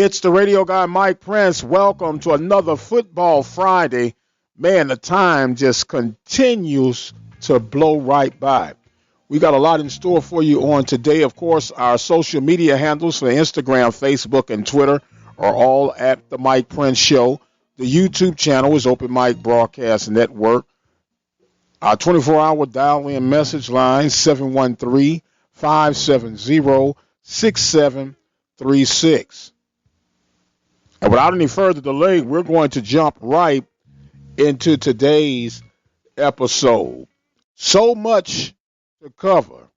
It's the radio guy, Mike Prince. Welcome to another Football Friday. Man, the time just continues to blow right by. We got a lot in store for you on today. Of course, our social media handles for Instagram, Facebook, and Twitter are all at the Mike Prince Show. The YouTube channel is Open Mic Broadcast Network. Our 24-hour dial-in message line, 713-570-6736. And without any further delay, we're going to jump right into today's episode. So much to cover,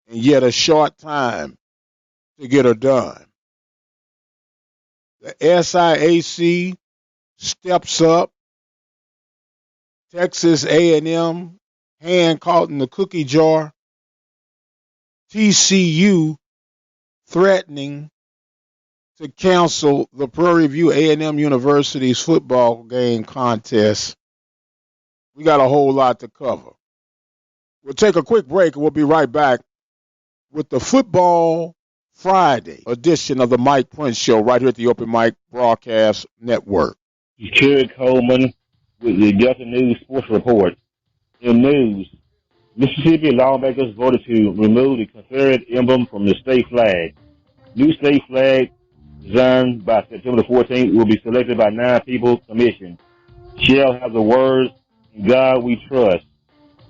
and yet a short time to get her done. The SIAC steps up. Texas A&M, hand caught in the cookie jar. TCU threatening to cancel the Prairie View A&M University's football game contest. We got a whole lot to cover. We'll take a quick break and we'll be right back with the Football Friday edition of the Mike Prince Show right here at the Open Mic Broadcast Network. Kerry Coleman with the Delta News Sports Report. In news, Mississippi lawmakers voted to remove the Confederate emblem from the state flag. New state flag, designed by September 14th, will be selected by 9-people commission. Shall have the words, "In God We Trust."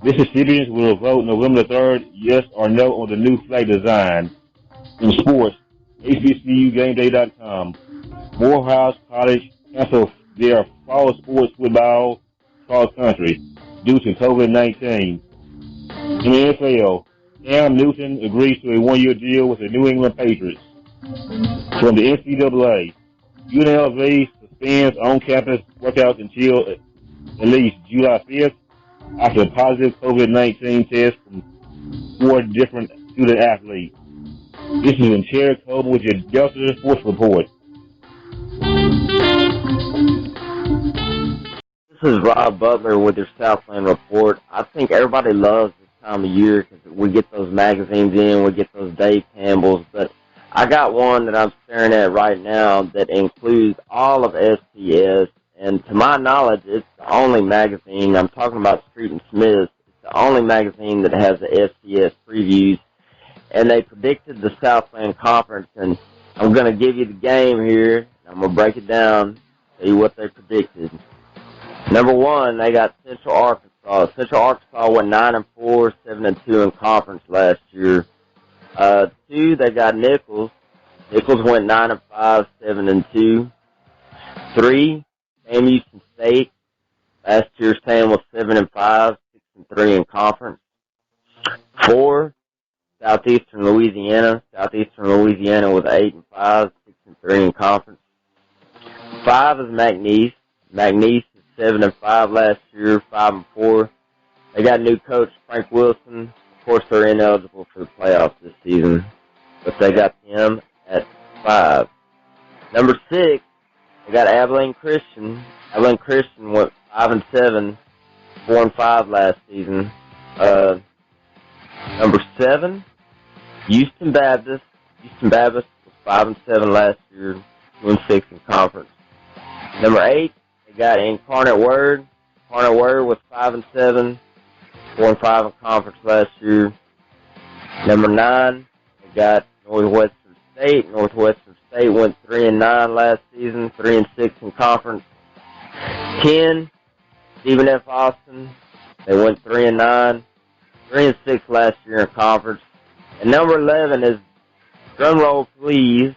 Mississippians will vote November 3rd, yes or no, on the new flag design. In sports, HBCUGameDay.com. Morehouse College canceled their fall sports football cross country due to COVID-19. In the NFL, Cam Newton agrees to a one-year deal with the New England Patriots. From the NCAA, UNLV suspends on-campus workouts until at least July 5th after a positive COVID-19 test from 4 different student athletes. This is in Terry Coleman with your Delta Sports Report. This is Rob Butler with your Southland Report. I think everybody loves this time of year because we get those magazines in, we get those Dave Campbell's, but I got one that I'm staring at right now that includes all of STS, and to my knowledge, it's the only magazine, I'm talking about Street and Smith, it's the only magazine that has the STS previews, and they predicted the Southland Conference, and I'm going to give you the game here, I'm going to break it down, tell you what they predicted. Number 1, they got Central Arkansas. Central Arkansas went 9-4, 7-2 in conference last year. 2, they got Nichols. Nichols went 9-5, 7-2. 3, Sam Houston State. Last year, Sam was 7-5, 6-3 in conference. 4, Southeastern Louisiana. Southeastern Louisiana was 8-5, 6-3 in conference. 5 is McNeese. McNeese is 7-5 last year, 5-4. They got new coach Frank Wilson. Of course, they're ineligible for the playoffs this season, but they got them at 5. Number 6, they got Abilene Christian. Abilene Christian went 5-7, 4-5 last season. Number 7, Houston Baptist. Houston Baptist was 5-7 last year, 2-6 in conference. Number 8, they got Incarnate Word. Incarnate Word was 5-7, 4-5 in conference last year. Number 9, they got Northwestern State. Northwestern State went 3-9 last season, 3-6 in conference. 10, Stephen F. Austin. They went 3-9, 3-6 last year in conference. And number 11 is, drum roll please,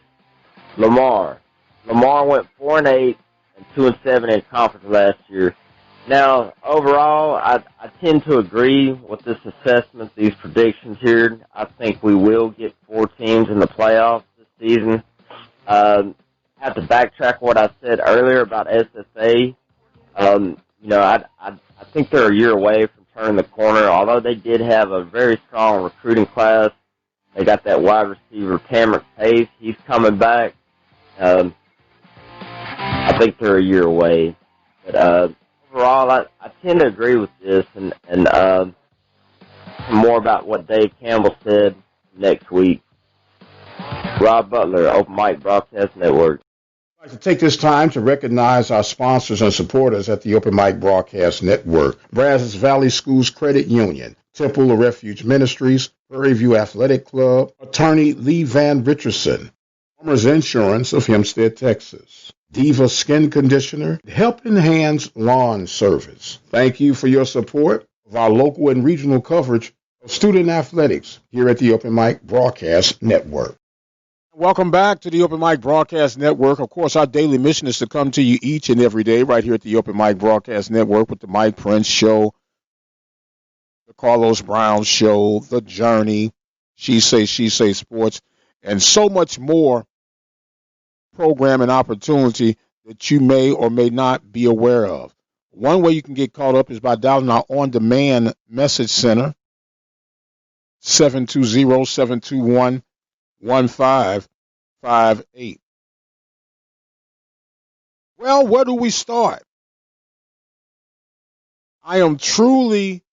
Lamar. Lamar went 4-8 and 2-7 in conference last year. Now, overall, I tend to agree with this assessment, these predictions here. I think we will get 4 teams in the playoffs this season. I have to backtrack what I said earlier about SFA. I think they're a year away from turning the corner, although they did have a very strong recruiting class. They got that wide receiver, Tamarick Pace. He's coming back. I think they're a year away. But overall, I tend to agree with this, and more about what Dave Campbell said next week. Rob Butler, Open Mic Broadcast Network. I'd like to take this time to recognize our sponsors and supporters at the Open Mic Broadcast Network: Brazos Valley Schools Credit Union, Temple of Refuge Ministries, Prairie View Athletic Club, Attorney Lee Van Richardson, Farmers Insurance of Hempstead, Texas, Diva Skin Conditioner, Helping Hands Lawn Service. Thank you for your support of our local and regional coverage of student athletics here at the Open Mic Broadcast Network. Welcome back to the Open Mic Broadcast Network. Of course, our daily mission is to come to you each and every day right here at the Open Mic Broadcast Network with the Mike Prince Show, the Carlos Brown Show, The Journey, She Say Sports, and so much more program and opportunity that you may or may not be aware of. One way you can get caught up is by dialing our on-demand message center, 720-721-1558. Well, where do we start? I am truly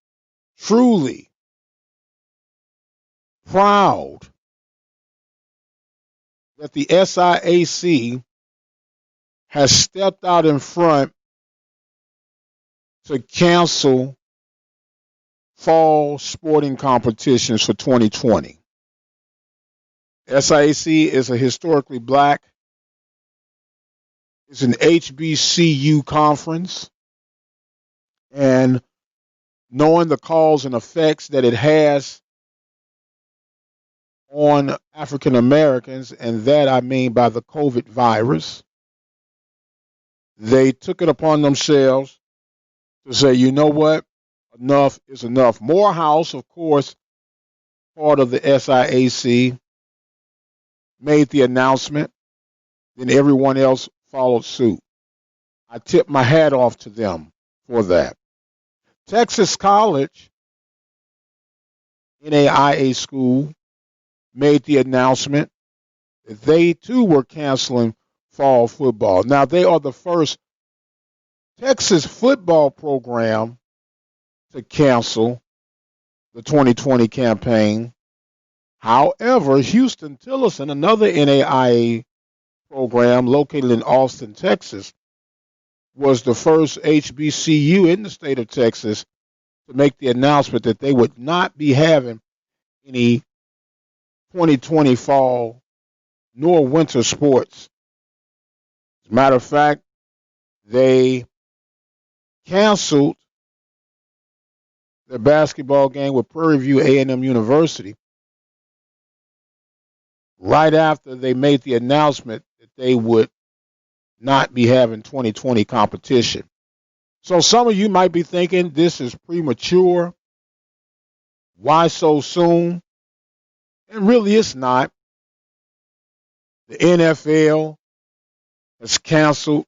proud that the SIAC has stepped out in front to cancel fall sporting competitions for 2020. SIAC is a historically black, it's an HBCU conference, and knowing the cause and effects that it has on African Americans, and that I mean by the COVID virus, they took it upon themselves to say, you know what, enough is enough. Morehouse, of course, part of the SIAC, made the announcement, then everyone else followed suit. I tip my hat off to them for that. Texas College, NAIA school, made the announcement that they too were canceling fall football. Now, they are the first Texas football program to cancel the 2020 campaign. However, Houston-Tillerson, another NAIA program located in Austin, Texas, was the first HBCU in the state of Texas to make the announcement that they would not be having any 2020 fall nor winter sports. As a matter of fact, they canceled their basketball game with Prairie View A&M University right after they made the announcement that they would not be having 2020 competition. So some of you might be thinking this is premature. Why so soon? And really it's not. The NFL has canceled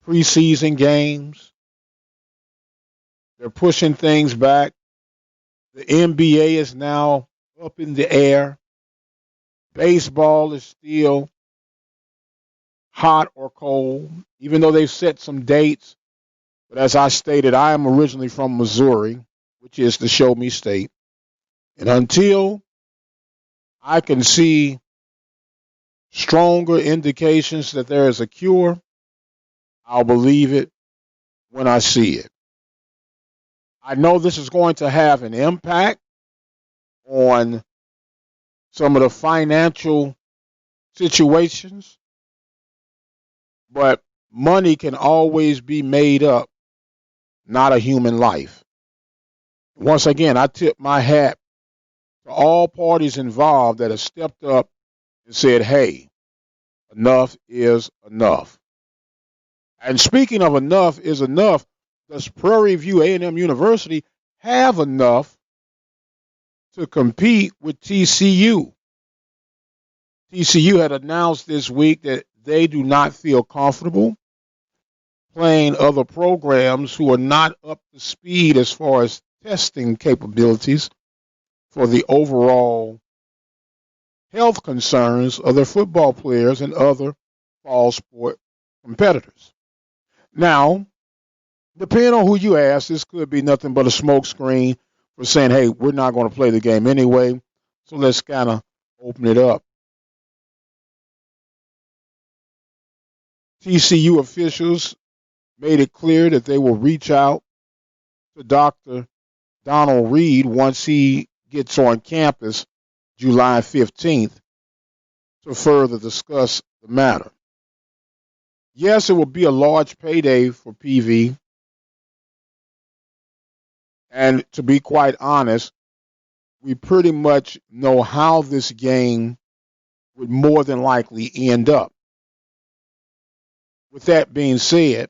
preseason games. They're pushing things back. The NBA is now up in the air. Baseball is still hot or cold, even though they've set some dates. But as I stated, I am originally from Missouri, which is the show me state. And until I can see stronger indications that there is a cure, I'll believe it when I see it. I know this is going to have an impact on some of the financial situations, but money can always be made up, not a human life. Once again, I tip my hat to all parties involved that have stepped up and said, hey, enough is enough. And speaking of enough is enough, does Prairie View A&M University have enough to compete with TCU? TCU had announced this week that they do not feel comfortable playing other programs who are not up to speed as far as testing capabilities for the overall health concerns of their football players and other fall sport competitors. Now, depending on who you ask, this could be nothing but a smokescreen for saying, hey, we're not going to play the game anyway, so let's kind of open it up. TCU officials made it clear that they will reach out to Dr. Donald Reed once he gets on campus July 15th to further discuss the matter. Yes, it will be a large payday for PV. And to be quite honest, we pretty much know how this game would more than likely end up. With that being said,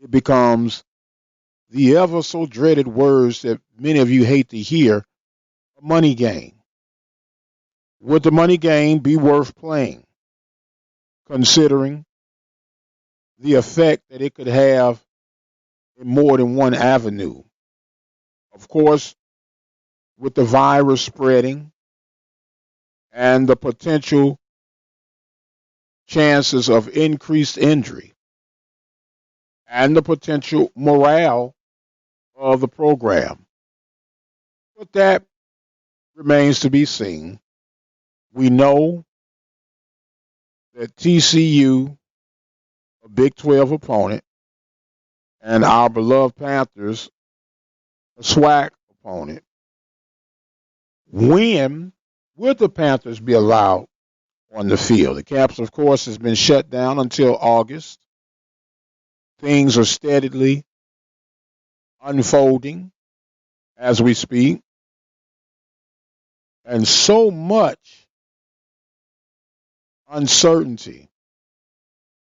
it becomes the ever so dreaded words that many of you hate to hear, a money game. Would the money game be worth playing, considering the effect that it could have in more than one avenue? Of course, with the virus spreading and the potential chances of increased injury and the potential morale of the program. But that remains to be seen. We know that TCU, a Big 12 opponent, and our beloved Panthers, a SWAC opponent. When would the Panthers be allowed on the field? The campus, of course, has been shut down until August. Things are steadily unfolding as we speak. And so much uncertainty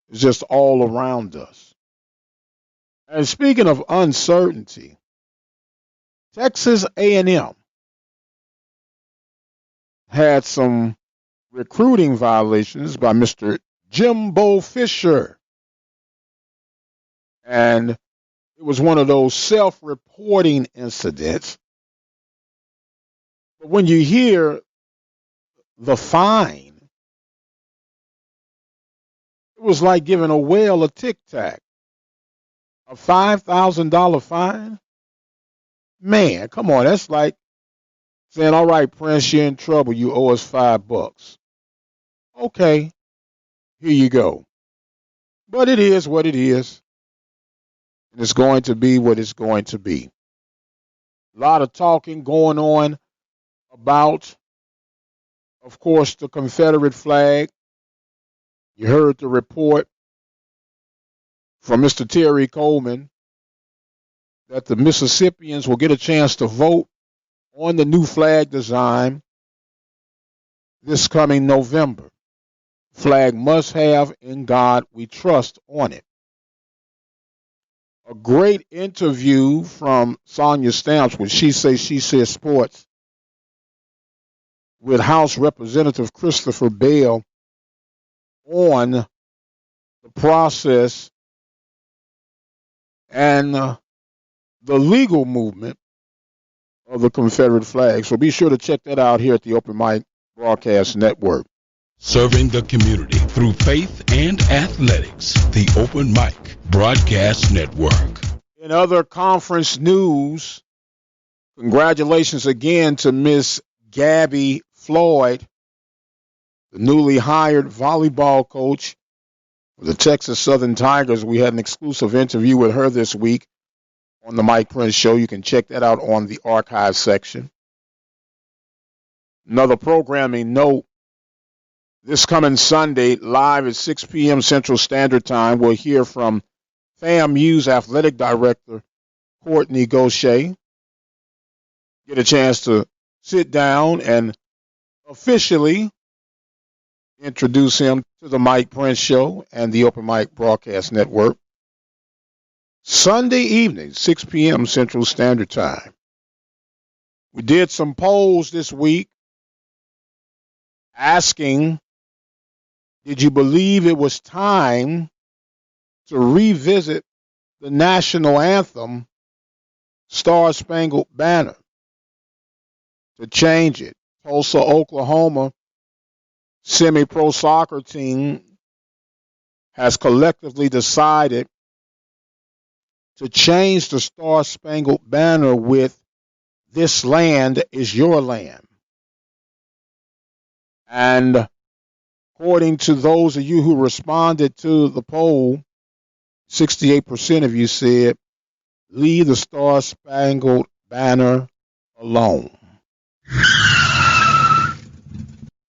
is just all around us. And speaking of uncertainty, Texas A&M had some recruiting violations by Mr. Jimbo Fisher. And it was one of those self-reporting incidents. But when you hear the fine, it was like giving a whale a Tic Tac. A $5,000 fine? Man, come on. That's like saying, all right, Prince, you're in trouble. You owe us $5. Okay, here you go. But it is what it is. And it's going to be what it's going to be. A lot of talking going on about, of course, the Confederate flag. You heard the report from Mr. Terry Coleman that the Mississippians will get a chance to vote on the new flag design this coming November. Flag must have "In God We Trust" on it. A great interview from Sonia Stamps with She Said Sports with House Representative Christopher Bale on the process and the legal movement of the Confederate flag. So be sure to check that out here at the Open Mic Broadcast Network. Serving the community through faith and athletics. The Open Mic Broadcast Network. In other conference news, congratulations again to Miss Gabby Floyd, the newly hired volleyball coach for the Texas Southern Tigers. We had an exclusive interview with her this week on the Mike Prince Show. You can check that out on the archive section. Another programming note, this coming Sunday, live at 6 p.m. Central Standard Time, we'll hear from FAMU's athletic director, Courtney Gaucher. Get a chance to sit down and officially introduce him to the Mike Prince Show and the Open Mic Broadcast Network. Sunday evening, 6 p.m. Central Standard Time. We did some polls this week asking, did you believe it was time to revisit the national anthem, Star Spangled Banner, to change it? Tulsa, Oklahoma semi-pro soccer team has collectively decided to change the Star Spangled Banner with "This land is your land." And According to those of you who responded to the poll, 68% of you said, leave the Star-Spangled Banner alone.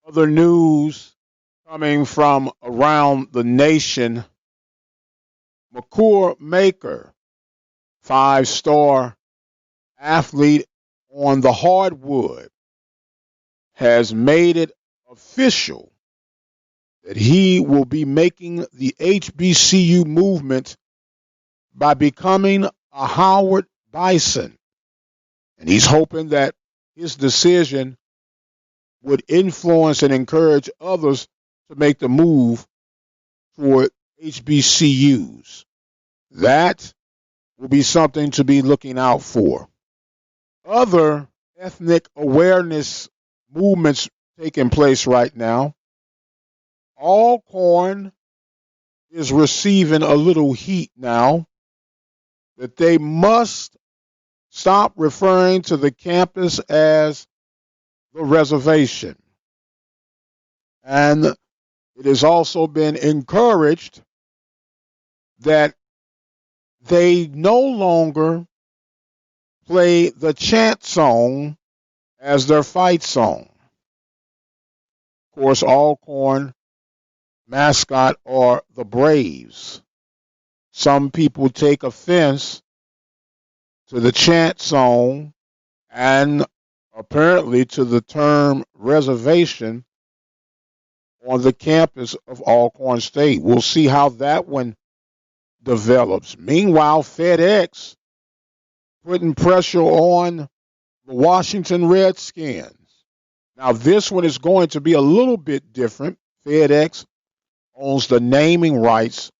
Other news coming from around the nation, Makur Maker, 5-star athlete on the hardwood, has made it official that he will be making the HBCU movement by becoming a Howard Bison. And he's hoping that his decision would influence and encourage others to make the move toward HBCUs. That will be something to be looking out for. Other ethnic awareness movements taking place right now. Alcorn is receiving a little heat now that they must stop referring to the campus as the reservation. And it has also been encouraged that they no longer play the chant song as their fight song. Of course, Alcorn mascot are the Braves. Some people take offense to the chant song and apparently to the term reservation on the campus of Alcorn State. We'll see how that one develops. Meanwhile, FedEx putting pressure on the Washington Redskins. Now, this one is going to be a little bit different. FedEx owns the naming rights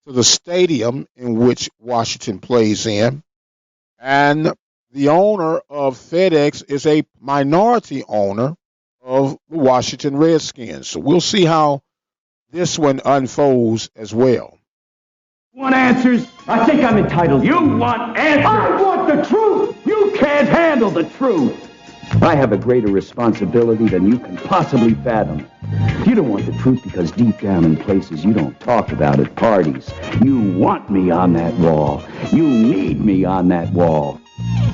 to the stadium in which Washington plays in. And the owner of FedEx is a minority owner of the Washington Redskins. So we'll see how this one unfolds as well. Want answers? I think I'm entitled. You want answers? I want the truth! You can't handle the truth! I have a greater responsibility than you can possibly fathom. You don't want the truth because deep down in places you don't talk about at parties. You want me on that wall. You need me on that wall.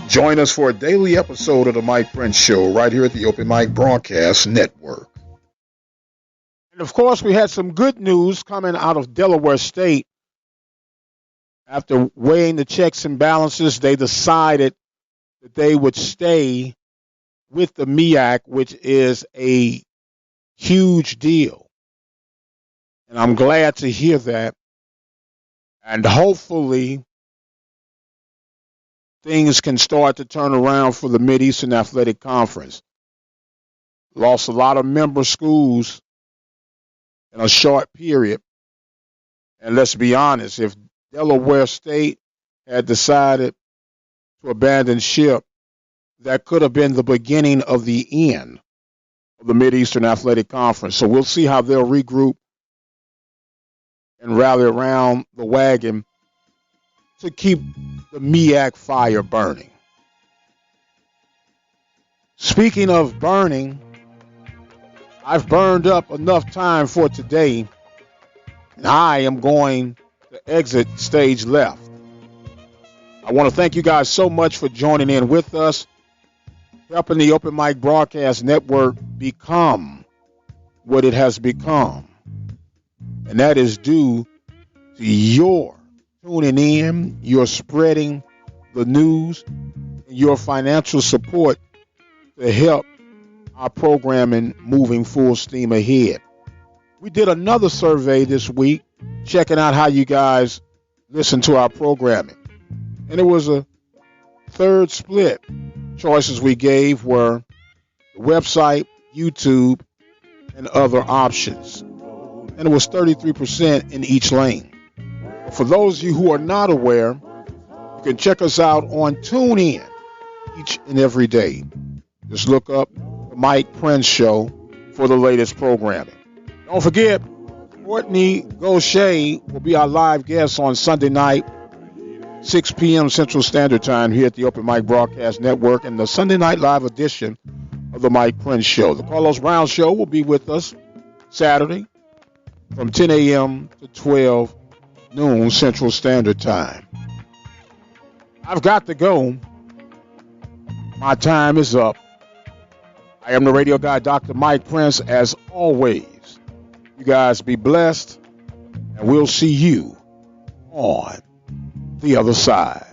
Join us for a daily episode of the Mike Prince Show right here at the Open Mic Broadcast Network. And of course, we had some good news coming out of Delaware State. After weighing the checks and balances, they decided that they would stay with the MEAC, which is a huge deal. And I'm glad to hear that. And hopefully things can start to turn around for the Mid-Eastern Athletic Conference. Lost a lot of member schools in a short period. And let's be honest, if Delaware State had decided to abandon ship, that could have been the beginning of the end of the Mid-Eastern Athletic Conference. So we'll see how they'll regroup and rally around the wagon to keep the MEAC fire burning. Speaking of burning, I've burned up enough time for today, and I am going to exit stage left. I want to thank you guys so much for joining in with us, helping the Open Mic Broadcast Network become what it has become. And that is due to your tuning in, your spreading the news, and your financial support to help our programming moving full steam ahead. We did another survey this week, checking out how you guys listen to our programming. And it was a third split. Choices we gave were the website, YouTube, and other options. And it was 33% in each lane. For those of you who are not aware, you can check us out on TuneIn each and every day. Just look up the Mike Prince Show for the latest programming. Don't forget, Courtney Gaucher will be our live guest on Sunday night, 6 p.m. Central Standard Time here at the Open Mic Broadcast Network and the Sunday night live edition of the Mike Prince Show. The Carlos Brown Show will be with us Saturday, from 10 a.m. to 12 noon Central Standard Time. I've got to go. My time is up. I am the radio guy, Dr. Mike Prince. As always, you guys be blessed, and we'll see you on the other side.